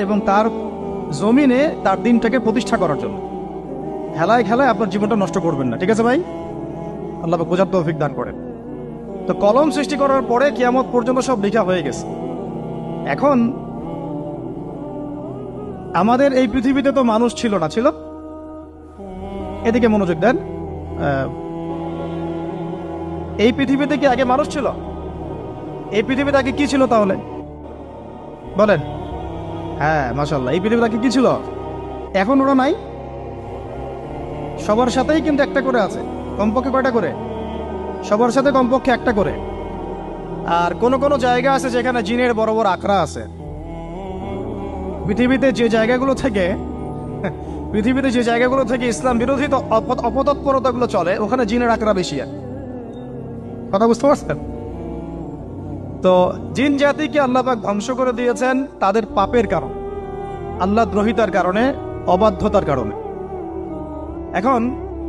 এবং তার জমিনে তার দিনটাকে প্রতিষ্ঠা করার জন্য। হেলায় খেলায় আপনার জীবনটা নষ্ট করবেন না, ঠিক আছে ভাই? আল্লাহ পাক বোঝার তৌফিক দান করেন। তো কলম সৃষ্টি করার পরে কিয়ামত পর্যন্ত সব লেখা হয়ে গেছে। এখন আমাদের এই পৃথিবীতে তো মানুষ ছিল না, ছিল? এদিকে মনোযোগ দেন। আহ, এই পৃথিবীতে কি আগে মানুষ ছিল? এই পৃথিবীতে আগে কি ছিল তাহলে বলেন? হ্যাঁ, মাশাআল্লাহ, এই পৃথিবীতে আগে কি ছিল? এখন ওরা নাই? সবার সাথেই কিন্তু একটা করে আছে। কমপক্ষে কয়টা করে? সবার সাথে কমপক্ষে একটা করে। আর কোন কোন জায়গা আছে যেখানে জিনের বড় বড় আকড়া আছে। পৃথিবীতে যে জায়গাগুলো থেকে পৃথিবীতে যে জায়গাগুলো থেকে ইসলাম বিরোধী অপতৎপরতাগুলো চলে, ওখানে জিনের আকড়া বেশি। আর কথা বুঝতে পারছেন? তো জিন জাতিকে আল্লাহ পাক ধ্বংস করে দিয়েছেন তাদের পাপের কারণে, আল্লাহ দ্রোহিতার কারণে, অবাধ্যতার কারণে। এখন